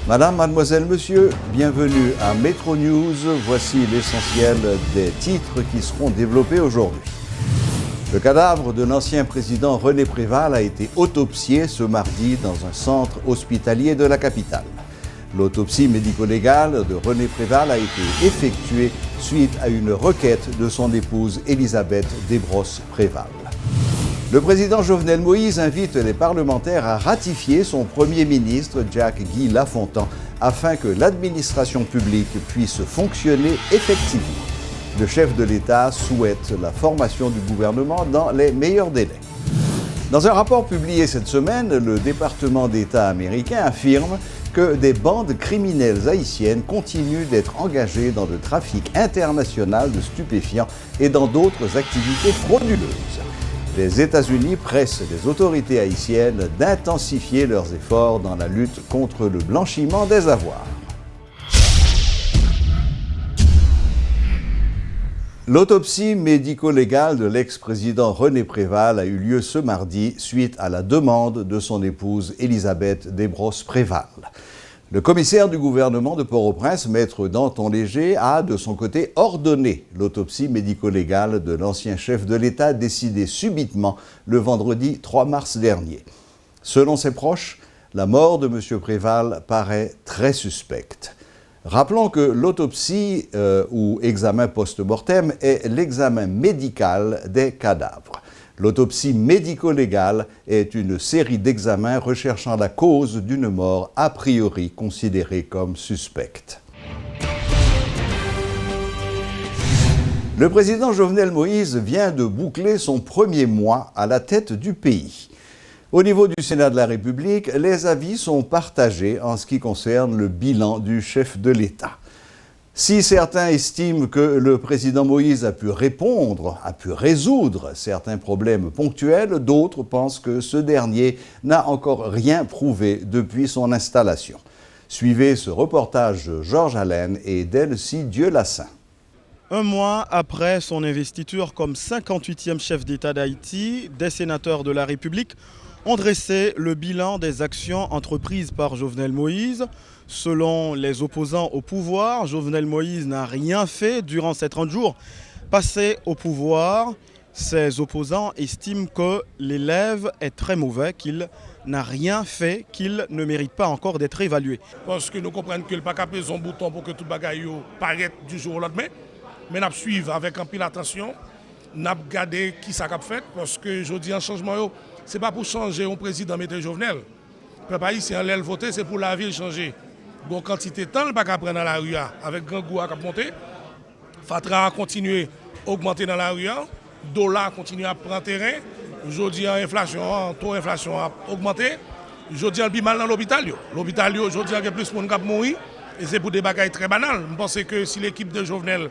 Madame, mademoiselle, monsieur, bienvenue à Metro News. Voici l'essentiel des titres qui seront développés aujourd'hui. Le cadavre de l'ancien président René Préval a été autopsié ce mardi dans un centre hospitalier de la capitale. L'autopsie médico-légale de René Préval a été effectuée suite à une requête de son épouse Élisabeth Desbrosses-Préval. Le président Jovenel Moïse invite les parlementaires à ratifier son Premier ministre Jacques-Guy Lafontan afin que l'administration publique puisse fonctionner effectivement. Le chef de l'État souhaite la formation du gouvernement dans les meilleurs délais. Dans un rapport publié cette semaine, le département d'État américain affirme que des bandes criminelles haïtiennes continuent d'être engagées dans le trafic international de stupéfiants et dans d'autres activités frauduleuses. Les États-Unis pressent les autorités haïtiennes d'intensifier leurs efforts dans la lutte contre le blanchiment des avoirs. L'autopsie médico-légale de l'ex-président René Préval a eu lieu ce mardi suite à la demande de son épouse Élisabeth Desbrosses-Préval. Le commissaire du gouvernement de Port-au-Prince, maître Danton Léger, a de son côté ordonné l'autopsie médico-légale de l'ancien chef de l'État décidé subitement le vendredi 3 mars dernier. Selon ses proches, la mort de M. Préval paraît très suspecte. Rappelons que l'autopsie ou examen post-mortem est l'examen médical des cadavres. L'autopsie médico-légale est une série d'examens recherchant la cause d'une mort a priori considérée comme suspecte. Le président Jovenel Moïse vient de boucler son premier mois à la tête du pays. Au niveau du Sénat de la République, les avis sont partagés en ce qui concerne le bilan du chef de l'État. Si certains estiment que le président Moïse a pu résoudre certains problèmes ponctuels, d'autres pensent que ce dernier n'a encore rien prouvé depuis son installation. Suivez ce reportage de Georges Allen et d'Elsie Dieulassin. Un mois après son investiture comme 58e chef d'État d'Haïti, des sénateurs de la République ont dressé le bilan des actions entreprises par Jovenel Moïse. Selon les opposants au pouvoir, Jovenel Moïse n'a rien fait durant ces 30 jours passés au pouvoir. Ces opposants estiment que l'élève est très mauvais, qu'il n'a rien fait, qu'il ne mérite pas encore d'être évalué. Parce que nous comprenons que le pas capé son bouton pour que tout bagaille paraisse du jour au lendemain. Mais nous suivons avec un peu d'attention, nous regardons qui ça a fait, parce que je dis un changement, ce n'est pas pour changer un président mettre Jovenel. Le pays, si on l'a voté, c'est pour la ville changer. Donc, quantité de temps, le pas qu'à prendre dans la rue avec grand goût à monter. Fatra a continué à augmenter dans la rue. Dollar continue à prendre terrain. Aujourd'hui, l'inflation, taux d'inflation a augmenté. Aujourd'hui, il y a mal dans l'hôpital. L'hôpital, aujourd'hui, il y a plus de monde qui mourir. Et c'est pour des bagailles très banales. Je pense que si l'équipe de Jovenel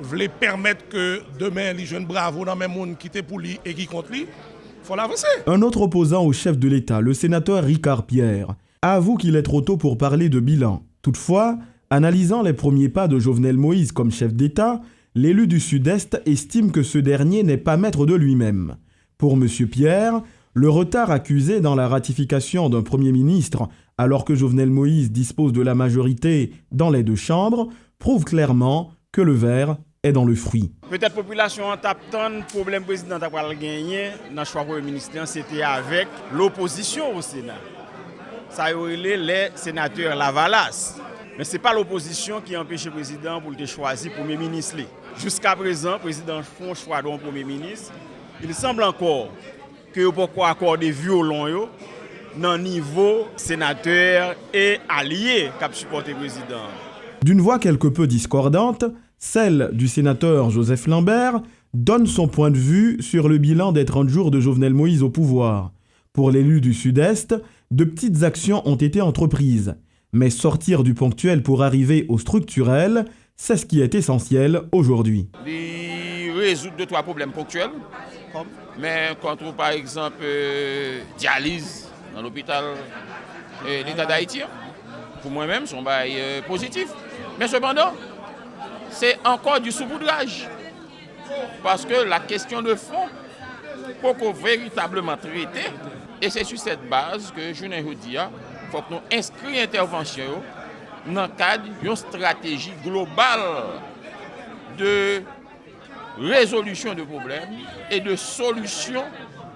voulait permettre que demain, les jeunes bravos dans le même monde qui étaient pour lui et qui comptent lui, il faut l'avancer. Un autre opposant au chef de l'État, le sénateur Ricard Pierre, avoue qu'il est trop tôt pour parler de bilan. Toutefois, analysant les premiers pas de Jovenel Moïse comme chef d'État, l'élu du Sud-Est estime que ce dernier n'est pas maître de lui-même. Pour M. Pierre, le retard accusé dans la ratification d'un Premier ministre, alors que Jovenel Moïse dispose de la majorité dans les deux chambres, prouve clairement que le verre est dans le fruit. Peut-être la population en tape tant problème président a gagné dans le choix Premier ministre, c'était avec l'opposition au Sénat. Ça a eu les sénateurs Lavalas. Mais ce n'est pas l'opposition qui a empêché le président pour le choisir Premier ministre. Jusqu'à présent, le président fait un choix d'un Premier ministre. Il semble encore que pourquoi accorder violon dans le niveau sénateur et allié qui supporte le président. D'une voix quelque peu discordante, celle du sénateur Joseph Lambert donne son point de vue sur le bilan des 30 jours de Jovenel Moïse au pouvoir. Pour l'élu du Sud-Est, de petites actions ont été entreprises. Mais sortir du ponctuel pour arriver au structurel, c'est ce qui est essentiel aujourd'hui. Résoudre 2-3 problèmes ponctuels, mais contre par exemple dialyse dans l'hôpital l'État d'Haïti, pour moi-même, c'est un bail positif. Mais cependant, c'est encore du saupoudrage. Parce que la question de fond, pour qu'on véritablement traiter, et c'est sur cette base que je dis faut que nous inscrivions l'intervention dans le cadre d'une stratégie globale de résolution de problèmes et de solution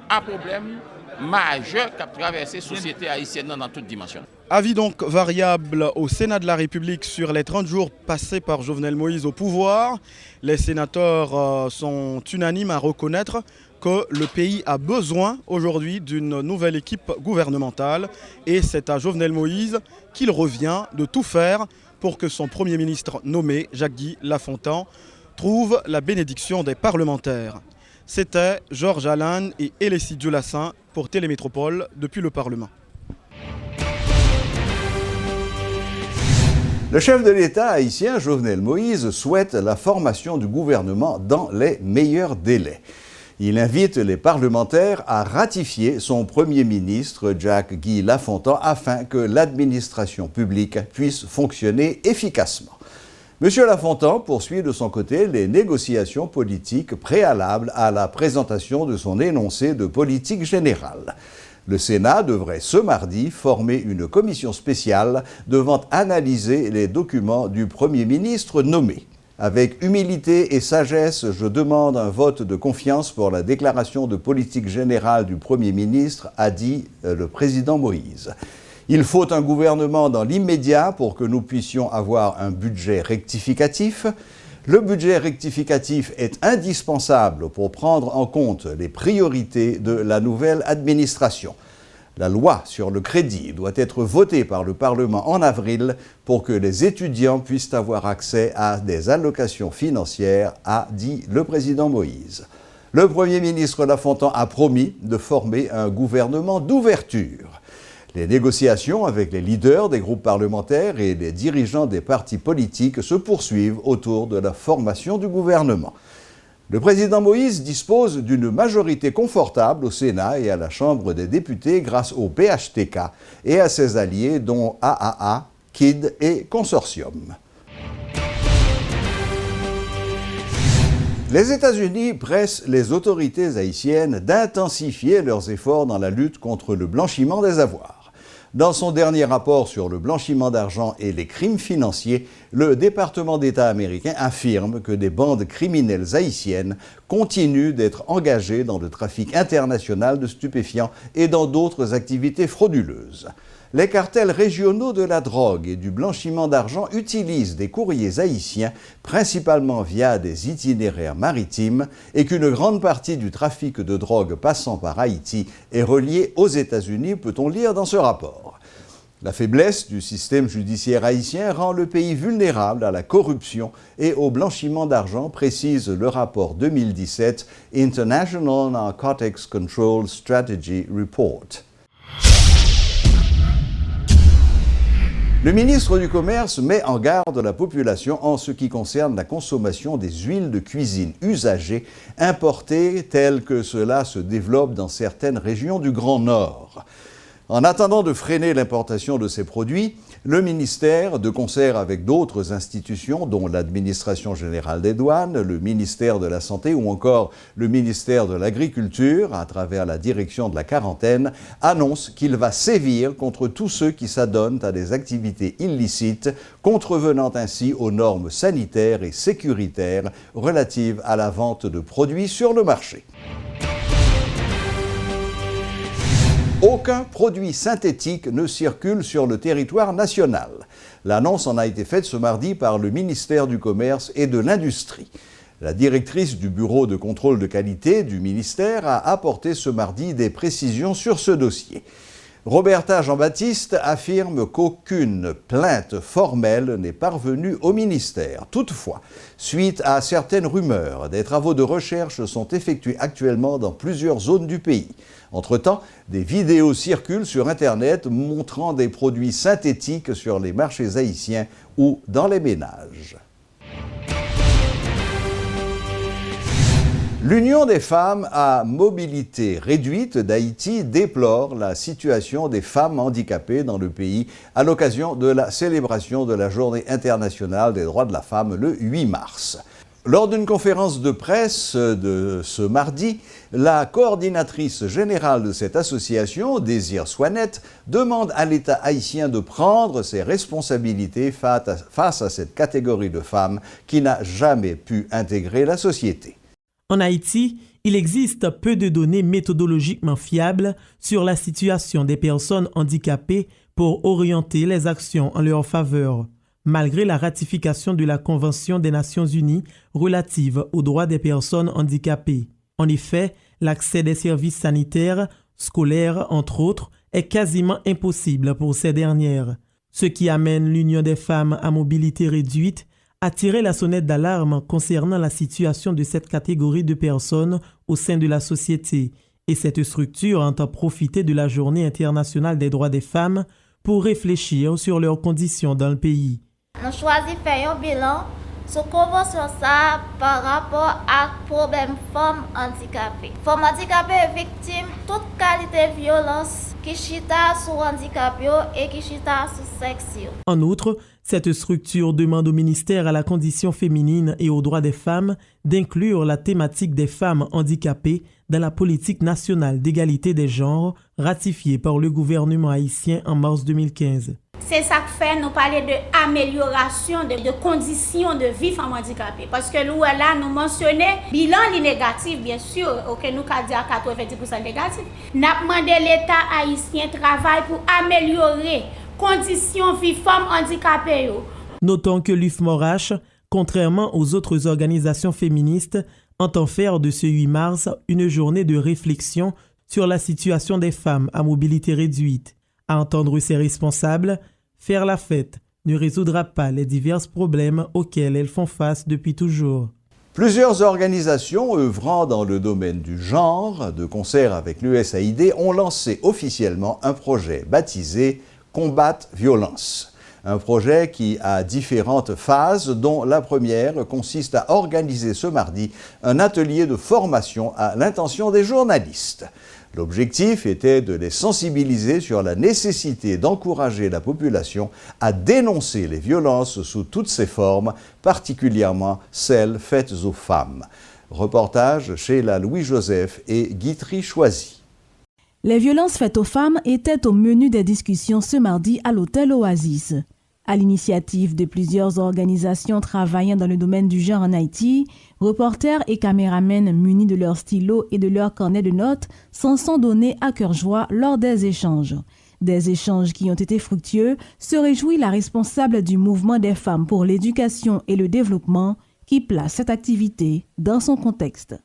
à problèmes majeurs qui ont traversé la société haïtienne dans toutes dimensions. Avis donc variable au Sénat de la République sur les 30 jours passés par Jovenel Moïse au pouvoir. Les sénateurs sont unanimes à reconnaître que le pays a besoin aujourd'hui d'une nouvelle équipe gouvernementale et c'est à Jovenel Moïse qu'il revient de tout faire pour que son Premier ministre nommé, Jacques-Guy Lafontan, trouve la bénédiction des parlementaires. C'était Georges Alain et Elécie Diolassin pour Télémétropole depuis le Parlement. Le chef de l'État haïtien, Jovenel Moïse, souhaite la formation du gouvernement dans les meilleurs délais. Il invite les parlementaires à ratifier son Premier ministre, Jacques-Guy Lafontan, afin que l'administration publique puisse fonctionner efficacement. M. Lafontan poursuit de son côté les négociations politiques préalables à la présentation de son énoncé de politique générale. Le Sénat devrait ce mardi former une commission spéciale devant analyser les documents du Premier ministre nommé. Avec humilité et sagesse, je demande un vote de confiance pour la déclaration de politique générale du Premier ministre, a dit le président Moïse. Il faut un gouvernement dans l'immédiat pour que nous puissions avoir un budget rectificatif. Le budget rectificatif est indispensable pour prendre en compte les priorités de la nouvelle administration. La loi sur le crédit doit être votée par le Parlement en avril pour que les étudiants puissent avoir accès à des allocations financières, a dit le président Moïse. Le Premier ministre Lafontan a promis de former un gouvernement d'ouverture. Les négociations avec les leaders des groupes parlementaires et les dirigeants des partis politiques se poursuivent autour de la formation du gouvernement. Le président Moïse dispose d'une majorité confortable au Sénat et à la Chambre des députés grâce au PHTK et à ses alliés dont AAA, KID et Consortium. Les États-Unis pressent les autorités haïtiennes d'intensifier leurs efforts dans la lutte contre le blanchiment des avoirs. Dans son dernier rapport sur le blanchiment d'argent et les crimes financiers, le département d'État américain affirme que des bandes criminelles haïtiennes continuent d'être engagées dans le trafic international de stupéfiants et dans d'autres activités frauduleuses. Les cartels régionaux de la drogue et du blanchiment d'argent utilisent des courriers haïtiens, principalement via des itinéraires maritimes, et qu'une grande partie du trafic de drogue passant par Haïti est reliée aux États-Unis, peut-on lire dans ce rapport. La faiblesse du système judiciaire haïtien rend le pays vulnérable à la corruption et au blanchiment d'argent, précise le rapport 2017 International Narcotics Control Strategy Report. Le ministre du Commerce met en garde la population en ce qui concerne la consommation des huiles de cuisine usagées importées telles que cela se développe dans certaines régions du Grand Nord. En attendant de freiner l'importation de ces produits, le ministère, de concert avec d'autres institutions, dont l'Administration générale des douanes, le ministère de la Santé ou encore le ministère de l'Agriculture, à travers la direction de la quarantaine, annonce qu'il va sévir contre tous ceux qui s'adonnent à des activités illicites, contrevenant ainsi aux normes sanitaires et sécuritaires relatives à la vente de produits sur le marché. Aucun produit synthétique ne circule sur le territoire national. L'annonce en a été faite ce mardi par le ministère du Commerce et de l'Industrie. La directrice du Bureau de contrôle de qualité du ministère a apporté ce mardi des précisions sur ce dossier. Roberta Jean-Baptiste affirme qu'aucune plainte formelle n'est parvenue au ministère. Toutefois, suite à certaines rumeurs, des travaux de recherche sont effectués actuellement dans plusieurs zones du pays. Entre-temps, des vidéos circulent sur Internet montrant des produits synthétiques sur les marchés haïtiens ou dans les ménages. L'Union des femmes à mobilité réduite d'Haïti déplore la situation des femmes handicapées dans le pays à l'occasion de la célébration de la Journée internationale des droits de la femme le 8 mars. Lors d'une conférence de presse de ce mardi, la coordinatrice générale de cette association, Désir Swanette, demande à l'État haïtien de prendre ses responsabilités face à cette catégorie de femmes qui n'a jamais pu intégrer la société. En Haïti, il existe peu de données méthodologiquement fiables sur la situation des personnes handicapées pour orienter les actions en leur faveur. Malgré la ratification de la Convention des Nations Unies relative aux droits des personnes handicapées. En effet, l'accès des services sanitaires, scolaires entre autres, est quasiment impossible pour ces dernières, ce qui amène l'Union des femmes à mobilité réduite à tirer la sonnette d'alarme concernant la situation de cette catégorie de personnes au sein de la société, et cette structure entend profiter de la Journée internationale des droits des femmes pour réfléchir sur leurs conditions dans le pays. Nous choisissons de faire un bilan sur la convention ça par rapport à problème femmes handicapées. Femmes handicapées victimes de toute qualité de violence qui chita sur handicapé et qui chita sur sexe. En outre, cette structure demande au ministère à la condition féminine et aux droits des femmes d'inclure la thématique des femmes handicapées dans la politique nationale d'égalité des genres ratifiée par le gouvernement haïtien en mars 2015. C'est ça que fait nous parler d'amélioration de conditions de vie femmes handicapées. Parce que nous, là, nous mentionnons bilan négatif, bien sûr, auquel nous avons dit à 90% négatif. Nous avons demandé l'État haïtien travaille pour améliorer conditions de vie femmes handicapées. Notons que l'UFMORACH, contrairement aux autres organisations féministes, entend faire de ce 8 mars une journée de réflexion sur la situation des femmes à mobilité réduite. À entendre ses responsables, faire la fête ne résoudra pas les divers problèmes auxquels elles font face depuis toujours. Plusieurs organisations œuvrant dans le domaine du genre, de concert avec l'USAID, ont lancé officiellement un projet baptisé « Combattre Violence ». Un projet qui a différentes phases, dont la première consiste à organiser ce mardi un atelier de formation à l'intention des journalistes. L'objectif était de les sensibiliser sur la nécessité d'encourager la population à dénoncer les violences sous toutes ses formes, particulièrement celles faites aux femmes. Reportage chez la Louis-Joseph et Guitry Choisy. Les violences faites aux femmes étaient au menu des discussions ce mardi à l'hôtel Oasis. À l'initiative de plusieurs organisations travaillant dans le domaine du genre en Haïti, reporters et caméramens munis de leurs stylos et de leurs carnets de notes s'en sont donnés à cœur joie lors des échanges. Des échanges qui ont été fructueux, se réjouit la responsable du mouvement des femmes pour l'éducation et le développement qui place cette activité dans son contexte.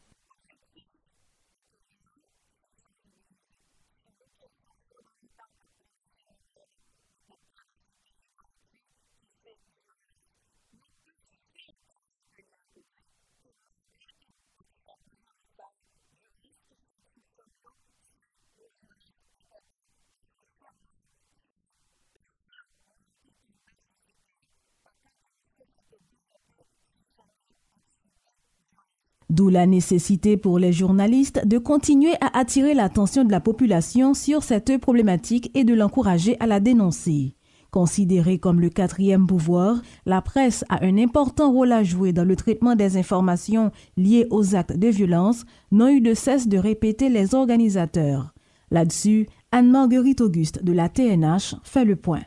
D'où la nécessité pour les journalistes de continuer à attirer l'attention de la population sur cette problématique et de l'encourager à la dénoncer. Considérée comme le quatrième pouvoir, la presse a un important rôle à jouer dans le traitement des informations liées aux actes de violence, n'ont eu de cesse de répéter les organisateurs. Là-dessus, Anne-Marguerite Auguste de la TNH fait le point.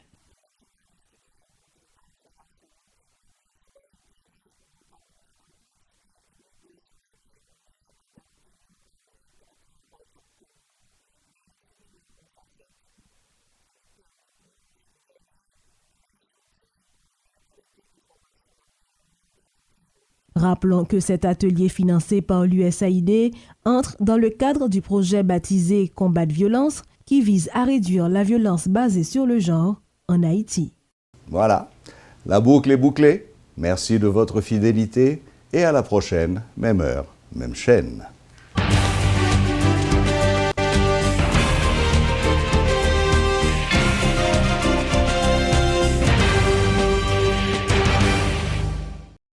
Rappelons que cet atelier financé par l'USAID entre dans le cadre du projet baptisé « Combattre Violence » qui vise à réduire la violence basée sur le genre en Haïti. Voilà, la boucle est bouclée. Merci de votre fidélité et à la prochaine, même heure, même chaîne.